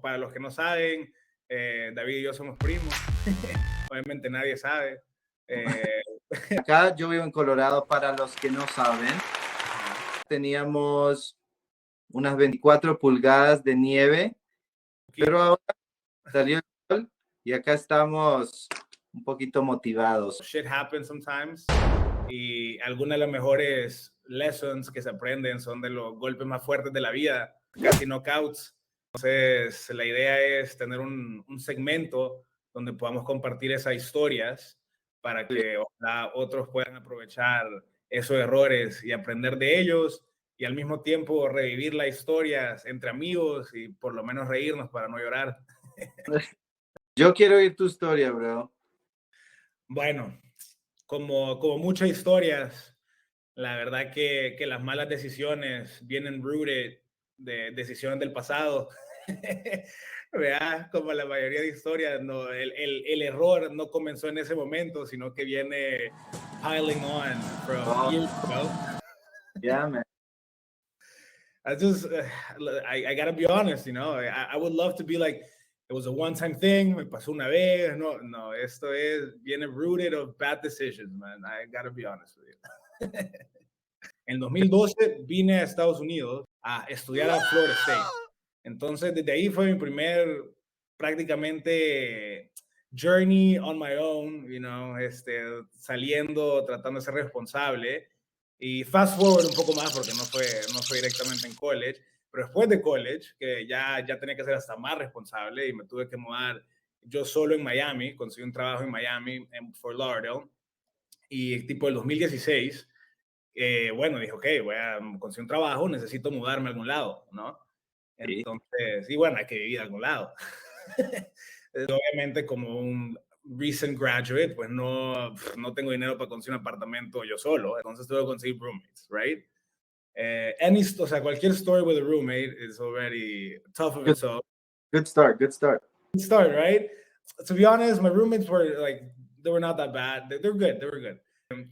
para los que no saben, David y yo somos primos. Obviamente nadie sabe. Acá yo vivo en Colorado, para los que no saben. Teníamos unas 24 pulgadas de nieve, pero ahora salió el sol y acá estamos un poquito motivados. Shit happens sometimes, y algunas de las mejores lessons que se aprenden son de los golpes más fuertes de la vida, casi knockouts. Entonces, la idea es tener un segmento donde podamos compartir esas historias para que otros puedan aprovechar esos errores y aprender de ellos, y al mismo tiempo revivir las historias entre amigos y por lo menos reírnos para no llorar. Yo quiero oír tu historia, bro. Bueno, como muchas historias, la verdad que las malas decisiones vienen rooted de decisiones del pasado. ¿Verdad? Como la mayoría de historias, no, el error no comenzó en ese momento, sino que viene piling on from years ago. Yeah, man. I gotta be honest, you know, I would love to be like, it was a one-time thing, me pasó una vez. No, esto viene rooted of bad decisions, man. I gotta be honest with you. En 2012 vine a Estados Unidos a estudiar a Florida State. Entonces, desde ahí fue mi primer, prácticamente, journey on my own, you know, saliendo, tratando de ser responsable. Y fast forward un poco más, porque no fue directamente en college, pero después de college, que ya tenía que ser hasta más responsable, y me tuve que mudar yo solo en Miami, conseguí un trabajo en Miami, en Fort Lauderdale, y tipo el 2016, bueno, dije, ok, voy a conseguir un trabajo, necesito mudarme a algún lado, ¿no? Entonces, y bueno, hay que vivir a algún lado. Obviamente, como un recent graduate, pues no tengo dinero para conseguir un apartamento yo solo, entonces tuve que conseguir roommates, right? O sea, cualquier story with a roommate is already tough of its own. Good start. Good start, Right? To be honest, my roommates were like, they were not that bad. They're good. They were good.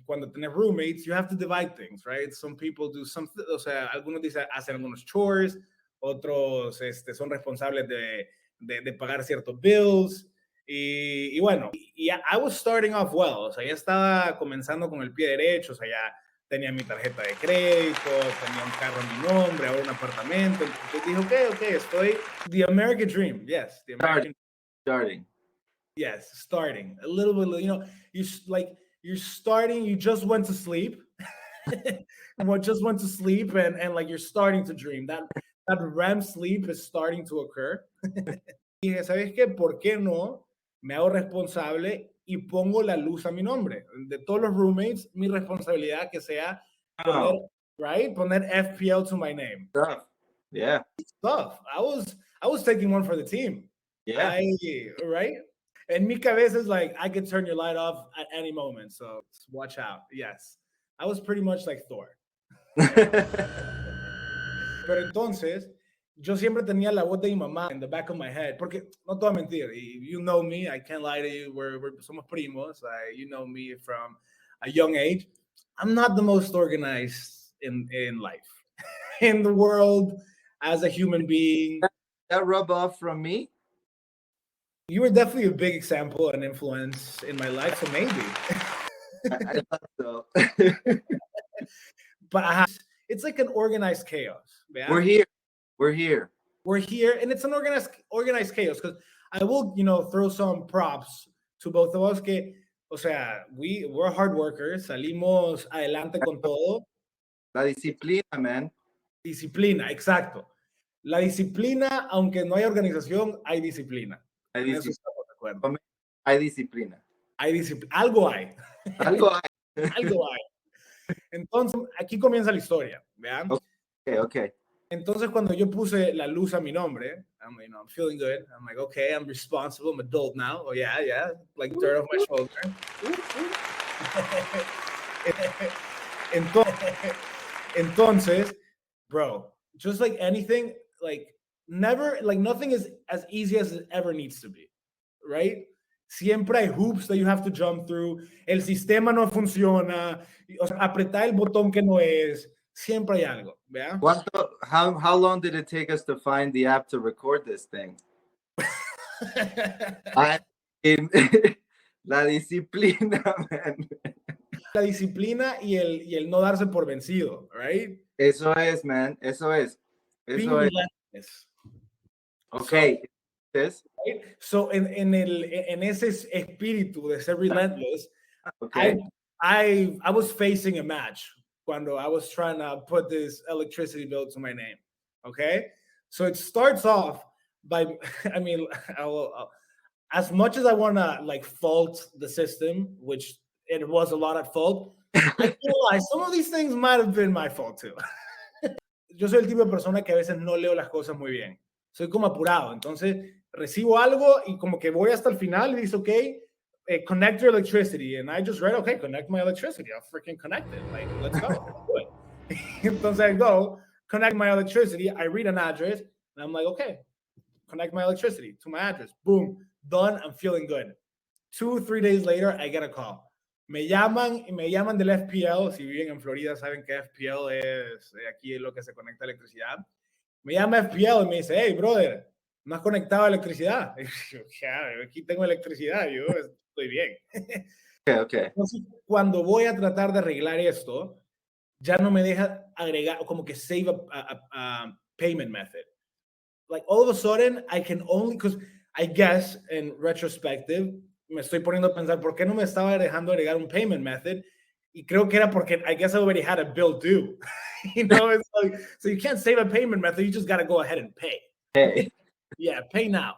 Cuando tenés roommates, you have to divide things, right? Some people do something, o sea, algunos hacen algunos chores, otros son responsables de pagar ciertos bills, y bueno, I was starting off well, o sea, ya estaba comenzando con el pie derecho, o sea, ya tenía mi tarjeta de crédito, tenía un carro a mi nombre, ahora un apartamento. Entonces dije, ok, estoy, the American dream, yes, the American starting. Yes, starting a little bit, you know, you're starting, you just went to sleep. Just went to sleep, and like you're starting to dream. That REM sleep is starting to occur. Y dije, ¿sabes qué? ¿Por qué no me hago responsable y pongo la luz a mi nombre? De todos los roommates, mi responsabilidad que sea poner FPL to my name. Tough. Yeah. Tough. I was taking one for the team. Yeah. Right? En mi cabeza es like, I could turn your light off at any moment, so watch out. Yes. I was pretty much like Thor. Pero entonces, yo siempre tenía la voz de mi mamá in the back of my head, porque no te voy a mentir, you know me, I can't lie to you, somos primos, you know me from a young age. I'm not the most organized in life, in the world, as a human being. That rub off from me? You were definitely a big example and influence in my life, so maybe. I thought so. But it's like an organized chaos. Yeah? We're here, and it's an organized chaos, because I will, you know, throw some props to both of us. Que, o sea, we're hard workers, salimos adelante con todo. La disciplina, man. Disciplina, exacto. La disciplina, aunque no hay organización, hay disciplina. Hay disciplina. Eso estamos de acuerdo. Hay disciplina. Hay disciplina. Algo hay. Algo hay. Algo hay. Entonces, aquí comienza la historia, ¿vean? Okay. Entonces, cuando yo puse la luz a mi nombre, I'm feeling good. I'm like, okay, I'm responsible. I'm adult now. Oh, yeah. Like, dirt off my shoulder. Entonces, bro, just like anything, like, never, like, nothing is as easy as it ever needs to be, right? Siempre hay hoops that you have to jump through. El sistema no funciona. O sea, apretar el botón que no es. Siempre hay algo, ¿verdad? How long did it take us to find the app to record this thing? La disciplina, man. La disciplina y el no darse por vencido, right? Eso es, man. Eso es. Being Eso es. relentless. Okay. Right? So en ese espíritu de ser relentless, Okay. I was facing a match cuando I was trying to put this electricity bill to my name. Okay, so it starts off by, I mean, as much as I want to like fault the system, which it was a lot at fault, I realize some of these things might have been my fault too. Yo soy el tipo de persona que a veces no leo las cosas muy bien. Soy como apurado. Entonces, recibo algo y como que voy hasta el final y dice, ok, connect your electricity. And I just read, okay, connect my electricity. I'll freaking connect it. Like, let's go. Entonces I go, connect my electricity. I read an address and I'm like, okay, connect my electricity to my address. Boom, done. I'm feeling good. 2-3 days later, I get a call. Me llaman del FPL. Si viven en Florida, saben que FPL es aquí lo que se conecta a electricidad. Me llama FPL y me dice, hey, brother, ¿no has conectado a electricidad? Y yo, aquí tengo electricidad, yo estoy bien. Okay. Entonces, cuando voy a tratar de arreglar esto, ya no me deja agregar, como que save a payment method. Like, all of a sudden, I can only, because I guess, in retrospective, me estoy poniendo a pensar, ¿por qué no me estaba dejando agregar un payment method? Y creo que era porque I guess I already had a bill due. You know, it's like, so you can't save a payment method. You just got to go ahead and pay. Hey. Yeah, pay now.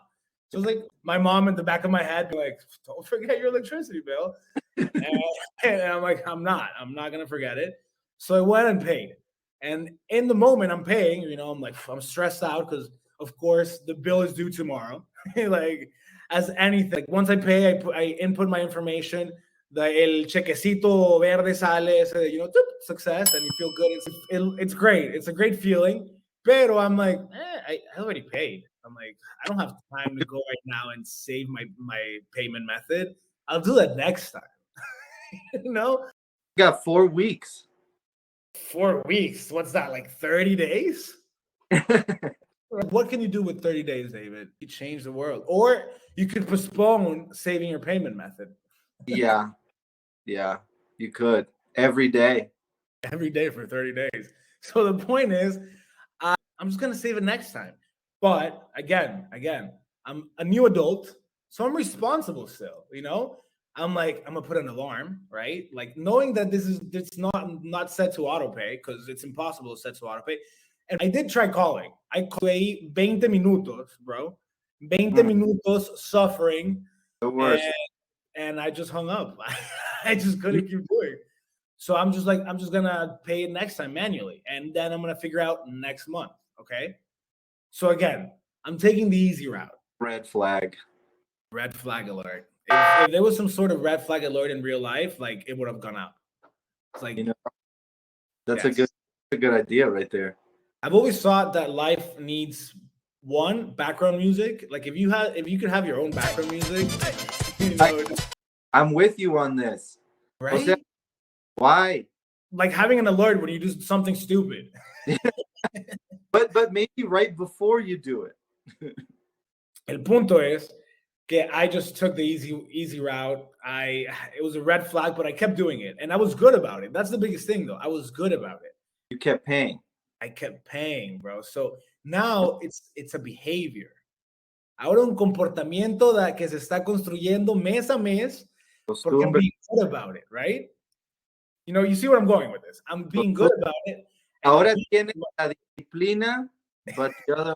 So it's like my mom in the back of my head, be like, don't forget your electricity bill. And I'm like, I'm not going to forget it. So I went and paid. And in the moment I'm paying, you know, I'm like, I'm stressed out because, of course, the bill is due tomorrow. Like, as anything, like, once I pay, I input my information. El chequecito verde sale, ese, you know, success, and you feel good. It's great. It's a great feeling. Pero I'm like, I already paid. I'm like, I don't have time to go right now and save my payment method. I'll do that next time. You know? You got 4 weeks. 4 weeks. What's that, like 30 days? What can you do with 30 days, David? You change the world. Or you could postpone saving your payment method. Yeah, you could. Every day For 30 days. So the point is, I'm just going to save it next time. But again, I'm a new adult, so I'm responsible still, you know? I'm like, I'm going to put an alarm, right? Like, knowing that it's not set to autopay, because it's impossible to set to autopay. And I did try calling. I called 20 minutos, bro. 20 minutos suffering. The worst. And I just hung up. I just couldn't keep doing. So I'm just gonna pay it next time manually, and then I'm gonna figure out next month. Okay. So again, I'm taking the easy route. Red flag. Red flag alert. If there was some sort of red flag alert in real life, like, it would have gone up. It's like, you know, that's a good idea right there. I've always thought that life needs one background music. Like, if you could have your own background music, you know, I'm with you on this. right? Jose, why? Like having an alert when you do something stupid. but maybe right before you do it. El punto es que I just took the easy route. It was a red flag, but I kept doing it, and I was good about it. That's the biggest thing, though. I was good about it. You kept paying. I kept paying, bro. So now it's a behavior. Ahora un comportamiento que se está construyendo mes a mes porque I'm being good about it, right? You know, you see where I'm going with this. I'm being good about it. Ahora tienes la disciplina, but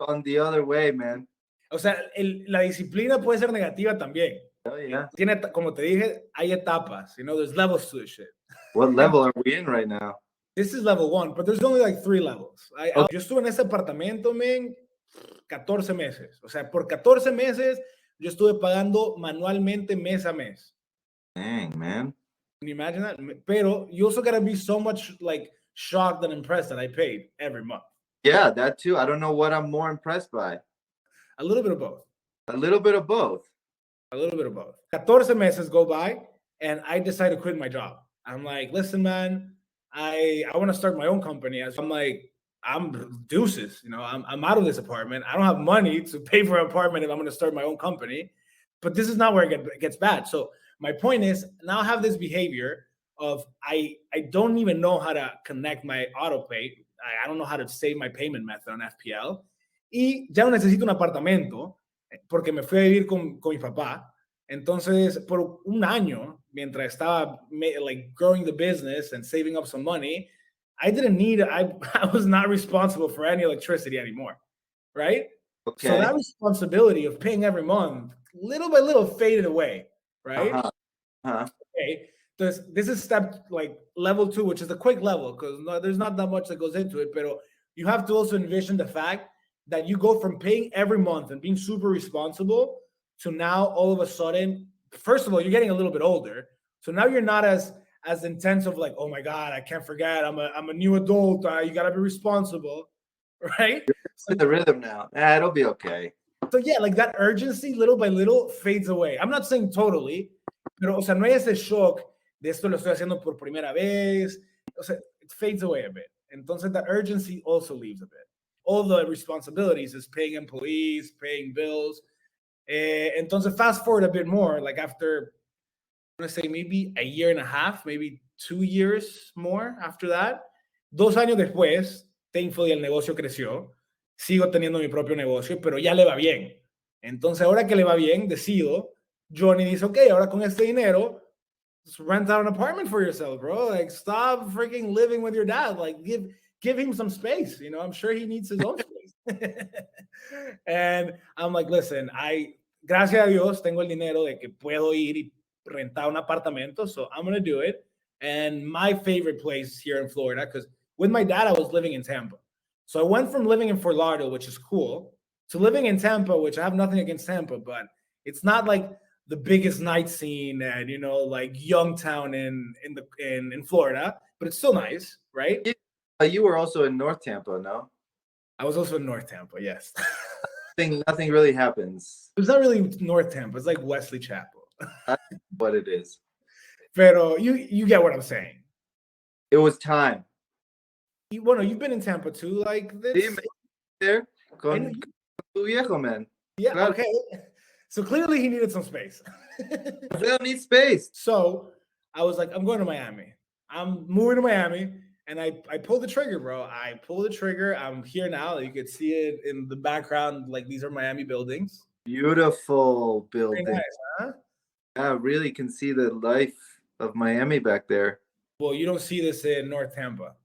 on the other way, man. O sea, la disciplina puede ser negativa también. Oh, yeah. Tiene, como te dije, hay etapas. You know, there's levels to this shit. What level are we in right now? This is level 1, but there's only like 3 levels. Yo estuve en ese apartamento, man, 14 meses. O sea, por 14 meses yo estuve pagando manualmente mes a mes. Dang, man. Can you imagine that? Pero you also gotta be so much like shocked and impressed that I paid every month. Yeah, that too. I don't know what I'm more impressed by. A little bit of both. A little bit of both. 14 meses go by, and I decide to quit my job. I'm like, listen, man, I want to start my own company. I'm like, I'm deuces. I'm out of this apartment. I don't have money to pay for an apartment if I'm going to start my own company. But this is not where it gets bad. So my point is, now I have this behavior of I don't even know how to connect my autopay. I don't know how to save my payment method on FPL. Y ya no necesito un apartamento porque me fui a vivir con mi papá. Entonces, por un año, mientras estaba like growing the business and saving up some money, I was not responsible for any electricity anymore, right? Okay. So that responsibility of paying every month, little by little, faded away, right? Okay. This is step like level 2, which is the quick level, because there's not that much that goes into it, but you have to also envision the fact that you go from paying every month and being super responsible to now all of a sudden, first of all, you're getting a little bit older. So now you're not as intense of like, oh my God, I can't forget. I'm a new adult. You got to be responsible, right? So, the rhythm now. It'll be okay. So yeah, like that urgency little by little fades away. I'm not saying totally, pero o sea, no hay ese shock de esto lo estoy haciendo por primera vez. O sea, it fades away a bit. Entonces that urgency also leaves a bit. All the responsibilities is paying employees, paying bills. Entonces fast forward a bit more, like after, I'm going to say maybe a year and a half, maybe 2 years more after that. 2 años después, thankfully el negocio creció. Sigo teniendo mi propio negocio, pero ya le va bien. Entonces ahora que le va bien, decido, Jony dice, ok, ahora con este dinero, just rent out an apartment for yourself, bro. Like, stop freaking living with your dad. Like, give him some space. I'm sure he needs his own space. And I'm like, listen, gracias a Dios, tengo el dinero de que puedo ir y rentar un apartamento. So I'm going to do it. And my favorite place here in Florida, because with my dad, I was living in Tampa. So I went from living in Fort Lauderdale, which is cool, to living in Tampa, which I have nothing against Tampa, but it's not like the biggest night scene and like Youngtown in Florida, but it's still nice, right? You were also in North Tampa, no? I was also in North Tampa, yes. Nothing really happens. It's not really North Tampa, it's like Wesley Chapel. That's what it is. Pero you get what I'm saying. It was time. Bueno, you've been in Tampa too, like this. Sí, there con tu viejo, man. Yeah, claro. Okay. So clearly he needed some space. They don't need space. So I was like, I'm going to Miami. I'm moving to Miami. And I pulled the trigger, bro. I pulled the trigger. I'm here now. You could see it in the background. Like, these are Miami buildings. Beautiful building. Very nice, huh? Yeah, really can see the life of Miami back there. Well, you don't see this in North Tampa.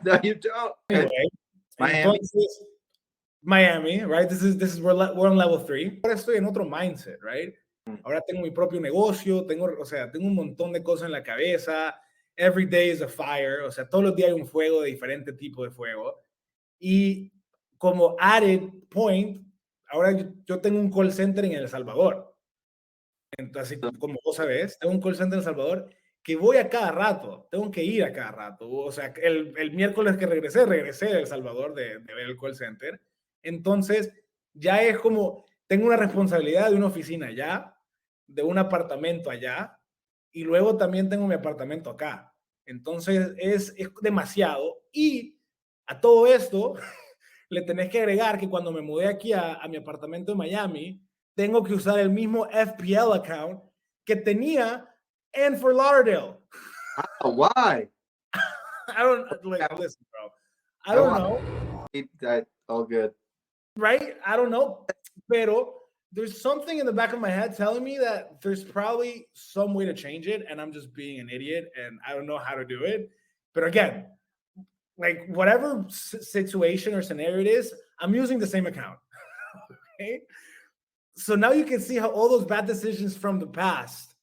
No, you don't. Anyway, Miami, right? This is we're on level 3. Ahora estoy en otro mindset, right? Ahora tengo mi propio negocio, tengo un montón de cosas en la cabeza. Every day is a fire, o sea, todos los días hay un fuego de diferente tipo de fuego. Y como added point, ahora yo tengo un call center en El Salvador. Entonces, como vos sabés, tengo un call center en El Salvador que voy a cada rato, tengo que ir a cada rato. O sea, el miércoles que regresé de El Salvador de ver el call center. Entonces, ya es como, tengo una responsabilidad de una oficina allá, de un apartamento allá, y luego también tengo mi apartamento acá. Entonces es demasiado. Y a todo esto le tenés que agregar que cuando me mudé aquí a mi apartamento en Miami, tengo que usar el mismo FPL account que tenía en Fort Lauderdale. Oh, why? I don't, like, listen, bro. I don't know. That all good. Right? I don't know. Pero there's something in the back of my head telling me that there's probably some way to change it, and I'm just being an idiot, and I don't know how to do it. But again, like whatever situation or scenario it is, I'm using the same account. Okay? So now you can see how all those bad decisions from the past,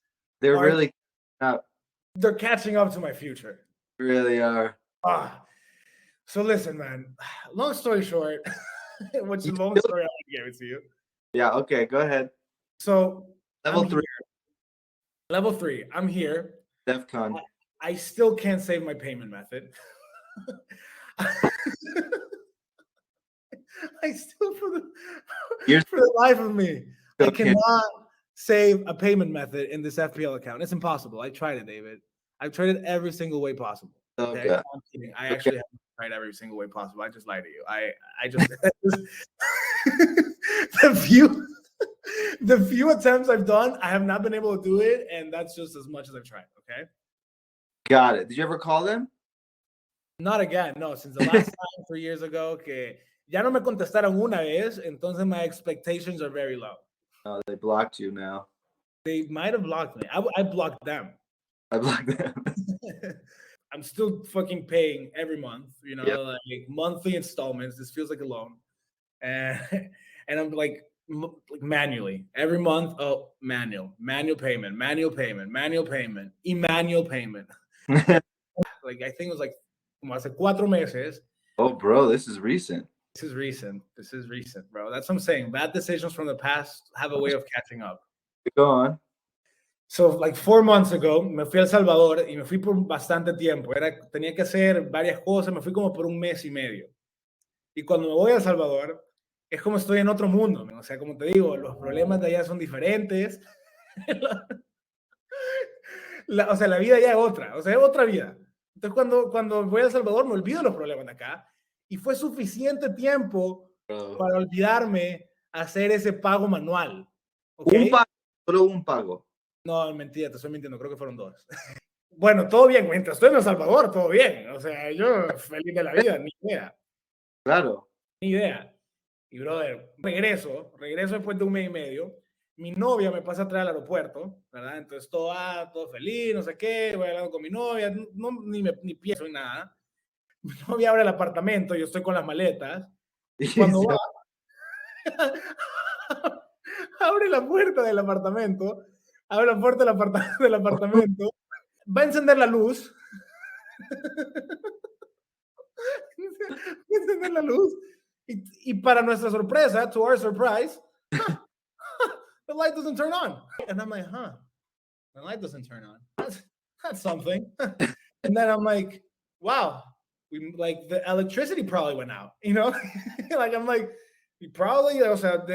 they're really up. They're catching up to my future. They really are. So listen, man, long story short, which is a long story, I gave it to you. Yeah, okay, go ahead. So level 3. Level 3, I'm here. DEFCON. I still can't save my payment method. I still, for the life of me, I cannot save a payment method in this FPL account. It's impossible. I tried it, David. I've tried it every single way possible. Okay, Okay. I'm kidding. I actually have tried every single way possible. I just lied to you. I just the few the few attempts I've done, I have not been able to do it, and that's just as much as I've tried. Okay. Got it. Did you ever call them? Not again. No, since the last time 3 years ago, que ya no me contestaron una vez, entonces my expectations are very low. Oh, they blocked you now. They might have blocked me. I blocked them. I blocked them. I'm still fucking paying every month, Yep. like monthly installments. This feels like a loan, and and I'm like manually every month. Oh, manual payment, manual payment. Like I think it was like como hace 4 meses. Oh, bro, this is recent. This is recent, bro. That's what I'm saying. Bad decisions from the past have a way of catching up. Go on. So, like 4 months ago, me fui a El Salvador y me fui por bastante tiempo. Tenía que hacer varias cosas, me fui como por 1 mes y medio. Y cuando me voy a El Salvador, es como estoy en otro mundo. O sea, como te digo, los problemas de allá son diferentes. O sea, la vida ya es otra. O sea, es otra vida. Entonces, cuando voy a El Salvador, me olvido los problemas de acá. Y fue suficiente tiempo para olvidarme hacer ese pago manual. ¿Okay? Un pago, solo un pago. No, mentira, te estoy mintiendo, creo que fueron 2. Bueno, todo bien, mientras estoy en El Salvador, todo bien. O sea, yo feliz de la vida, ni idea. Claro. Ni idea. Y, brother, regreso después de 1 mes y medio. Mi novia me pasa a traer al aeropuerto, ¿verdad? Entonces todo feliz, no sé qué, voy hablando con mi novia, ni pienso en nada. Mi novia abre el apartamento, yo estoy con las maletas. Cuando va, abre la puerta del apartamento, del apartamento, va a encender la luz. Va a encender la luz. Y para nuestra sorpresa, to our surprise, the light doesn't turn on. And I'm like, the light doesn't turn on. That's something. And then I'm like, wow, like the electricity probably went out, like I'm like, probably, o sea,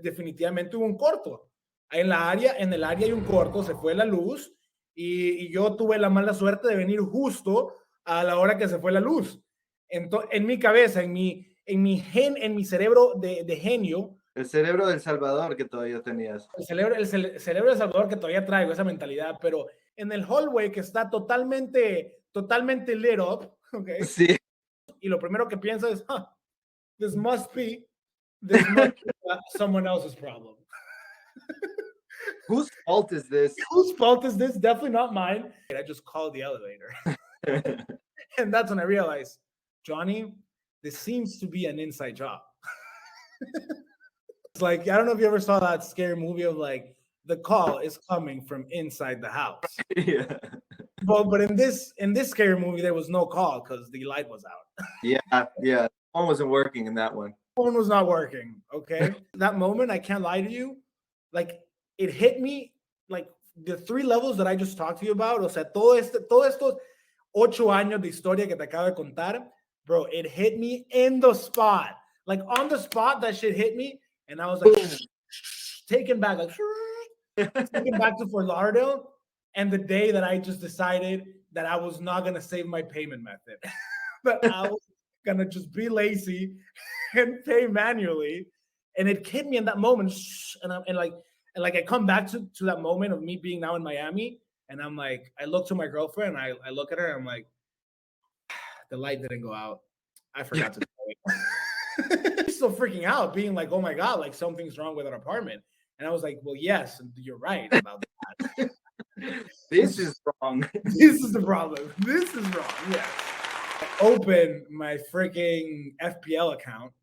definitivamente hubo un corto. En el área hay un corto, se fue la luz y yo tuve la mala suerte de venir justo a la hora que se fue la luz. Entonces, en mi cabeza, en mi cerebro de genio. El cerebro del Salvador que todavía tenías. El cerebro de Salvador que todavía traigo esa mentalidad, pero en el hallway que está totalmente lit up, ¿okay? Sí. Y lo primero que pienso es, this must be someone else's problem. Whose fault is this? Whose fault is this? Definitely not mine. I just called the elevator. And that's when I realized, Johnny, this seems to be an inside job. It's like, I don't know if you ever saw that scary movie of like, the call is coming from inside the house. Yeah. But in this scary movie, there was no call because the light was out. Yeah. Phone wasn't working in that one. Phone was not working, okay? That moment, I can't lie to you, like, it hit me, like, the 3 levels that I just talked to you about, o sea, todo estos 8 años de historia que te acabo de contar, bro, it hit me in the spot. Like, on the spot, that shit hit me, and I was like, taken back, like, taken back to Fort Lauderdale, and the day that I just decided that I was not going to save my payment method, that I was going to just be lazy and pay manually, and it hit me in that moment, and I come back to that moment of me being now in Miami, and I'm like, I look to my girlfriend, and I look at her, and I'm like, the light didn't go out. I forgot to tell you. She's still freaking out, being like, oh my God, like something's wrong with our apartment. And I was like, well, yes, you're right about that. This is wrong. This is the problem. This is wrong. Yeah. I opened my freaking FPL account.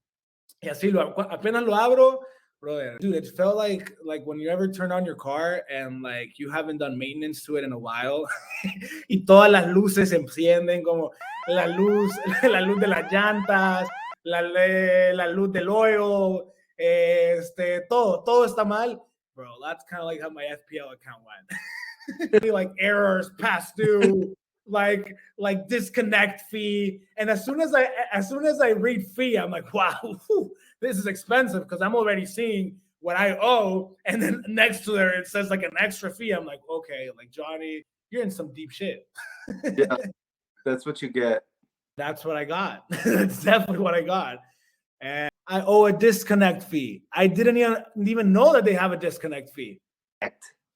Y así apenas lo abro, brother. Dude, it felt like when you ever turn on your car and like you haven't done maintenance to it in a while y todas las luces se encienden como la luz de las llantas, la luz del oil, todo está mal. Bro, that's kind of like how my FPL account went. Like errors, past due, like disconnect fee. And as soon as I read fee, I'm like, wow, this is expensive because I'm already seeing what I owe. And then next to there, it says like an extra fee. I'm like, okay, like Johnny, you're in some deep shit. Yeah. That's what you get. That's what I got. That's definitely what I got. And I owe a disconnect fee. I didn't even know that they have a disconnect fee.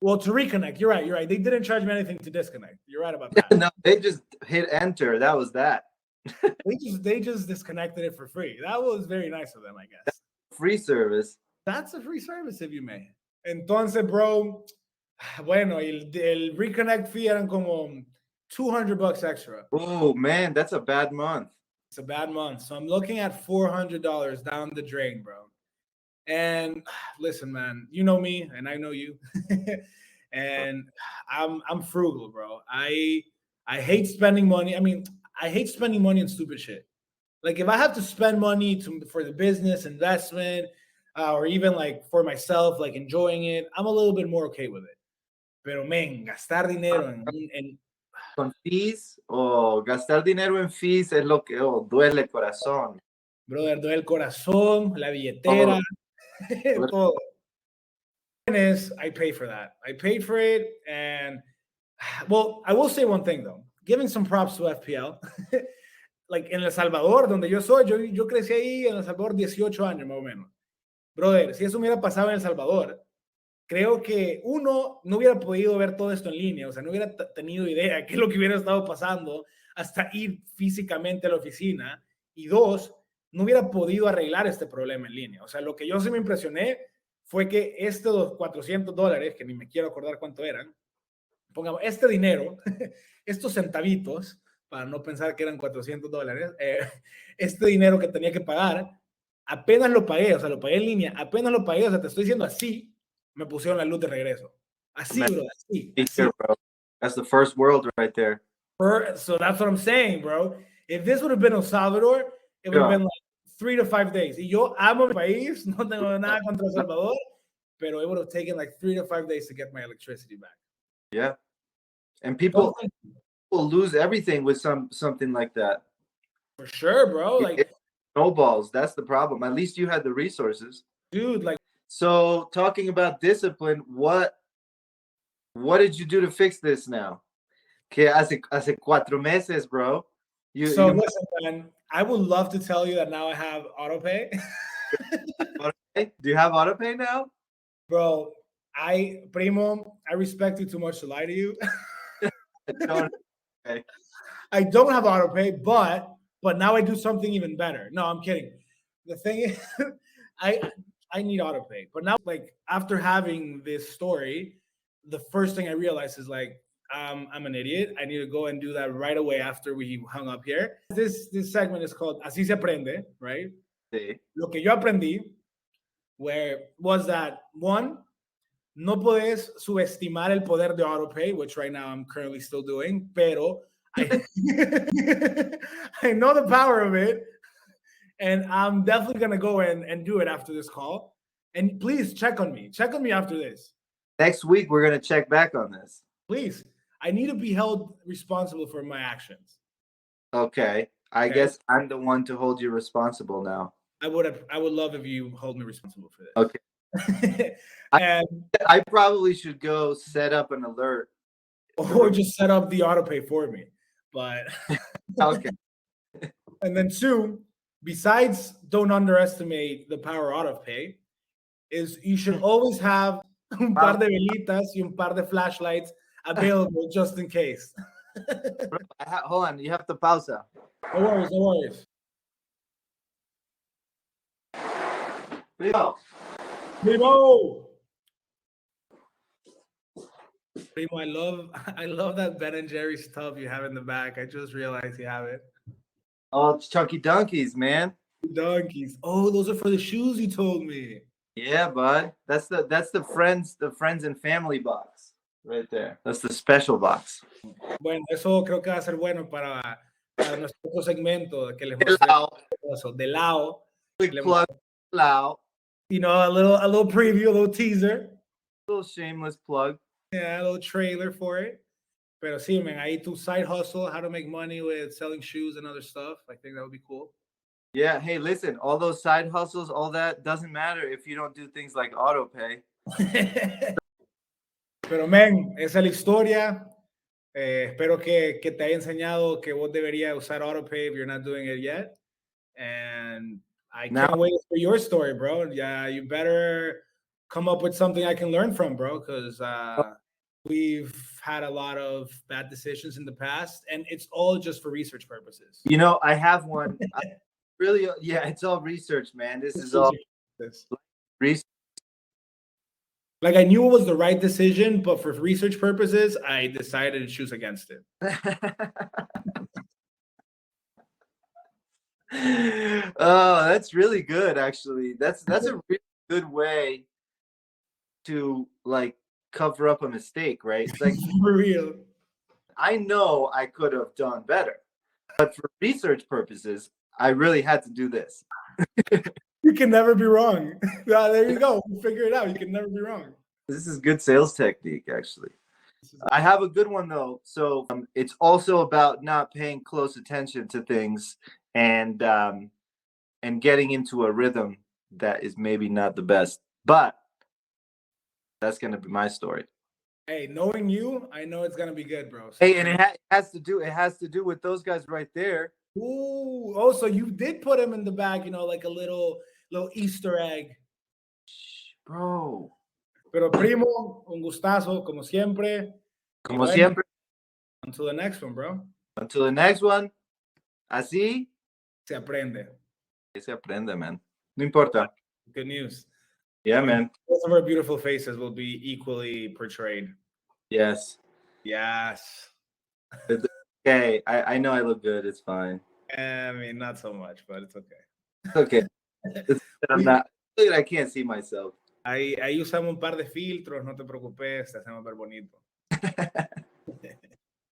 Well, to reconnect, you're right. You're right. They didn't charge me anything to disconnect. You're right about that. No, they just hit enter. That was that. They just disconnected it for free. That was very nice of them, I guess. That's free service. That's a free service if you may. Entonces, bro, bueno, el reconnect fee eran como $200 extra. Oh man, that's a bad month. It's a bad month. So I'm looking at $400 down the drain, bro. And listen, man, you know me and I know you. And I'm frugal, bro. I hate spending money. I mean, I hate spending money on stupid shit. Like if I have to spend money for the business investment, or even like for myself, like enjoying it, I'm a little bit more okay with it. Pero men, gastar dinero en con fees o gastar dinero en fees es lo que duele el corazón. Brother, duele el corazón, la billetera, todo. I pay for that. I paid for it, and well, I will say one thing though, giving some props to FPL. Like en El Salvador, donde yo soy, yo crecí ahí en El Salvador 18 años más o menos. Brother, si eso hubiera pasado en El Salvador, creo que uno no hubiera podido ver todo esto en línea, o sea, no hubiera tenido idea de qué es lo que hubiera estado pasando hasta ir físicamente a la oficina, y dos, no hubiera podido arreglar este problema en línea. O sea, lo que yo sí me impresioné fue que estos $400, que ni me quiero acordar cuánto eran, pongamos, este dinero, estos centavitos, para no pensar que eran $400, este dinero que tenía que pagar, apenas lo pagué, o sea, lo pagué en línea, apenas lo pagué, o sea, te estoy diciendo así, me pusieron la luz de regreso. Así, bro, así. Here, bro. That's the first world right there. So that's what I'm saying, bro. If this would have been El Salvador, it would have been like 3 to 5 days. Y yo amo mi país, no tengo nada contra El Salvador, pero it would have taken like 3 to 5 days to get my electricity back. Yeah. And people lose everything with something like that. For sure, bro. Like snowballs. That's the problem. At least you had the resources, dude. Like, so talking about discipline, what did you do to fix this now? Que hace 4 meses, bro. Listen, man. I would love to tell you that now I have autopay. Do you have autopay now, bro? Primo, I respect you too much to lie to you. Okay. I don't have autopay, but now I do something even better. No, I'm kidding. The thing is, I need autopay. But now, like, after having this story, the first thing I realized is like, I'm an idiot. I need to go and do that right away after we hung up here. This segment is called Así se aprende, right? Sí. Lo que yo aprendí was that, one, no puedes subestimar el poder de autopay, which right now I'm currently still doing, pero I know the power of it, and I'm definitely going to go and do it after this call. And please check on me. Check on me after this. Next week, we're going to check back on this. Please. I need to be held responsible for my actions. Okay. I guess I'm the one to hold you responsible now. I would love if you hold me responsible for this. Okay. And I probably should go set up an alert. Or just set up the autopay for me. But okay. And then 2, besides don't underestimate the power of autopay, is you should always have un par de velitas y un par de flashlights available just in case. Hold on, you have to pausa. No worries. Primo, I love that Ben and Jerry's tub you have in the back. I just realized you have it. Oh, it's Chunky Donkeys, man. Donkeys. Oh, those are for the shoes you told me. Yeah, bud. That's the friends and family box right there. That's the special box. Bueno, eso creo que va a ser bueno para nuestro segmento que les de lado. Plug. You know, a little preview, a little teaser. A little shameless plug. Yeah, a little trailer for it. Pero sí, man, ahí tu side hustle, how to make money with selling shoes and other stuff. I think that would be cool. Yeah, hey, listen, all those side hustles, all that doesn't matter if you don't do things like autopay. Pero, man, esa es la historia. Espero que te haya enseñado que vos deberías usar AutoPay if you're not doing it yet. And I Now, can't wait for your story, bro. Yeah, you better come up with something I can learn from, bro, because we've had a lot of bad decisions in the past, and it's all just for research purposes. you know, I have one. Really, yeah, it's all research, man. This is all research. Like I knew it was the right decision, but for research purposes, I decided to choose against it. Oh, that's really good, actually. That's a really good way to like cover up a mistake, right? It's like For real. I know I could have done better, but for research purposes, I really had to do this. You can never be wrong. Yeah, there you go. We figure it out. You can never be wrong. This is good sales technique, actually. I have a good one though. So it's also about not paying close attention to things and getting into a rhythm that is maybe not the best. But that's gonna be my story. Hey, knowing you, I know it's gonna be good, bro. So Hey, and it has to do with those guys right there. ooh, oh, so you did put him in the bag, you know, like a little Easter egg. Bro. Pero primo, un gustazo, como siempre. Como siempre. Until the next one, bro. Until the next one. Así Se aprende. se aprende, man. No importa. Good news. Yeah, man. Both of our beautiful faces will be equally portrayed. Yes. Yes. Okay, I know I look good. It's fine. I mean, not so much, but it's okay. Okay. I'm not. I can't see myself. Ahí usamos un par de filtros, no te preocupes, te hacemos ver bonito.